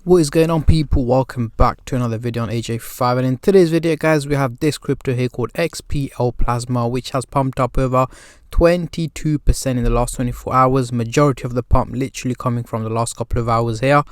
What is going on, people? Welcome back to another video on AJ5, and in today's video, guys, we have this crypto here called XPL Plasma, which has pumped up over 22% in the last 24 hours. Majority of the pump literally coming from the last couple of hours here.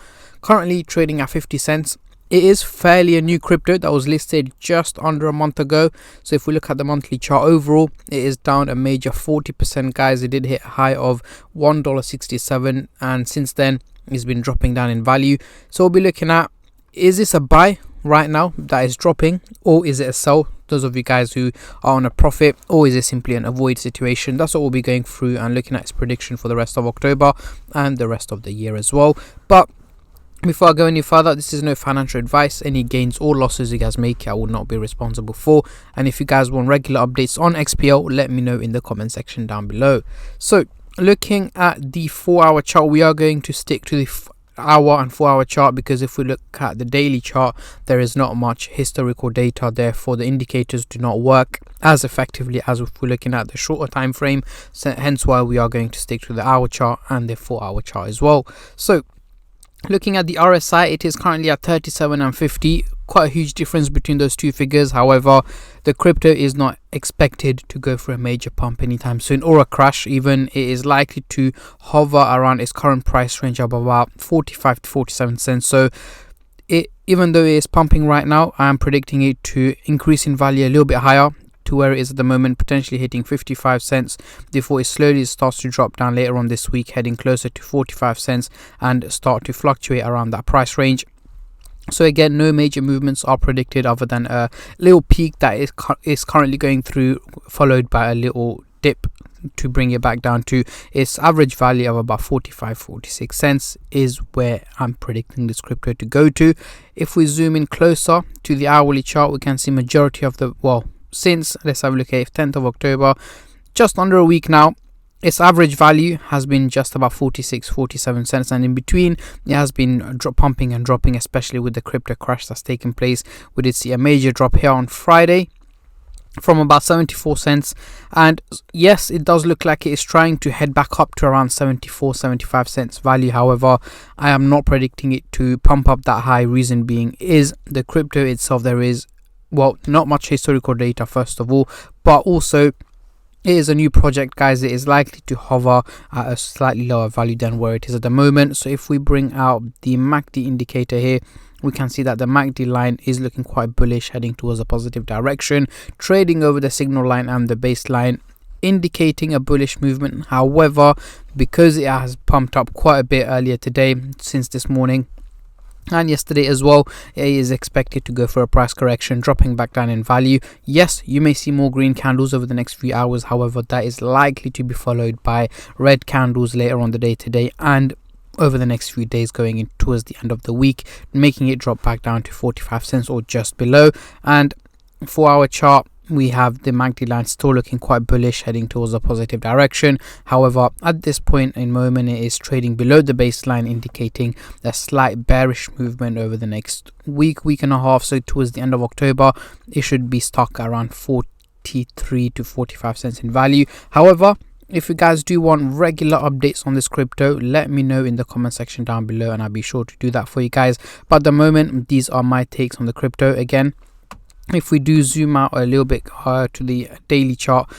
Currently trading at 50 cents. It is fairly a new crypto that was listed just under a month ago. So if we look at the monthly chart overall, it is down a major 40%, guys. It did hit a high of $1.67, and since then it's been dropping down in value. So we'll be looking at, is this a buy right now that is dropping, or is it a sell, those of you guys who are on a profit, or is it simply an avoid situation? That's what we'll be going through and looking at its prediction for the rest of October and the rest of the year as well. But before I go any further, this is no financial advice. Any gains or losses you guys make, I will not be responsible for. And if you guys want regular updates on XPL, let me know in the comment section down below. So looking at the 4-hour chart, we are going to stick to the hour and 4-hour chart, because if we look at the daily chart, there is not much historical data, therefore the indicators do not work as effectively as if we're looking at the shorter time frame. So hence why we are going to stick to the hour chart and the 4-hour chart as well. So looking at the RSI, it is currently at 37 and 50. Quite a huge difference between those two figures. However, the crypto is not expected to go for a major pump anytime soon, or a crash even. It is likely to hover around its current price range of about 45 to 47 cents. So even though it is pumping right now, I am predicting it to increase in value a little bit higher to where it is at the moment, potentially hitting 55 cents before it slowly starts to drop down later on this week, heading closer to 45 cents and start to fluctuate around that price range. So again, no major movements are predicted other than a little peak that is currently going through, followed by a little dip to bring it back down to its average value of about 46 cents is where I'm predicting this crypto to go to. If we zoom in closer to the hourly chart, we can see majority of the, since, let's have a look at 10th of October, just under a week now, its average value has been just about 47 cents, and in between it has been pumping and dropping, especially with the crypto crash that's taken place. We did see a major drop here on Friday from about 74 cents, and yes, it does look like it is trying to head back up to around 75 cents value. However, I am not predicting it to pump up that high. Reason being is the crypto itself, there is not much historical data first of all, but also it is a new project, guys. It is likely to hover at a slightly lower value than where it is at the moment. So if we bring out the MACD indicator here, we can see that the MACD line is looking quite bullish, heading towards a positive direction, trading over the signal line and the baseline, indicating a bullish movement. However, because it has pumped up quite a bit earlier today, since this morning and yesterday as well, it is expected to go for a price correction, dropping back down in value. Yes, you may see more green candles over the next few hours. However, that is likely to be followed by red candles later on the day today and over the next few days going in towards the end of the week, making it drop back down to 45 cents or just below. And 4-hour chart, we have the MACD line still looking quite bullish, heading towards a positive direction. However, at this point in moment, it is trading below the baseline, indicating a slight bearish movement over the next week and a half. So towards the end of October, it should be stuck around 43 to 45 cents in value. However, if you guys do want regular updates on this crypto, let me know in the comment section down below, and I'll be sure to do that for you guys. But at the moment, these are my takes on the crypto. Again, if we do zoom out a little bit to the daily chart,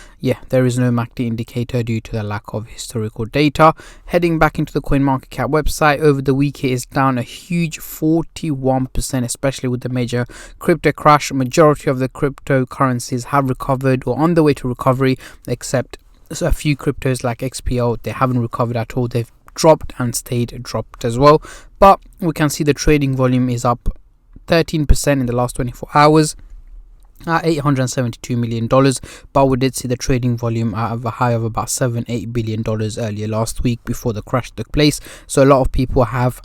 there is no MACD indicator due to the lack of historical data. Heading back into the CoinMarketCap website, over the week it is down a huge 41%, especially with the major crypto crash. Majority of the cryptocurrencies have recovered or on the way to recovery, except a few cryptos like XPL. They haven't recovered at all. They've dropped and stayed dropped as well. But we can see the trading volume is up 13% in the last 24 hours. At $872 million, but we did see the trading volume at a high of about $8 billion earlier last week before the crash took place. So a lot of people have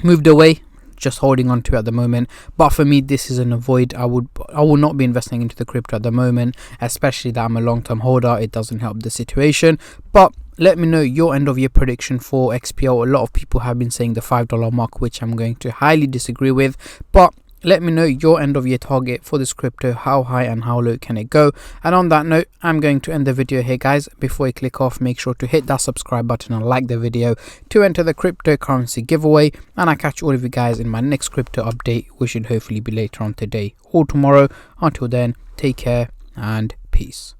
moved away, just holding on to at the moment. But for me, this is an avoid. I will not be investing into the crypto at the moment, especially that I'm a long-term holder. It doesn't help the situation. But let me know your end of year prediction for XPL. A lot of people have been saying the $5 mark, which I'm going to highly disagree with, but Let me know your end of year target for this crypto. How high and how low can it go? And on that note, I'm going to end the video here, guys. Before you click off, make sure to hit that subscribe button and like the video to enter the cryptocurrency giveaway. And I catch all of you guys in my next crypto update, which should hopefully be later on today or tomorrow. Until then, take care and peace.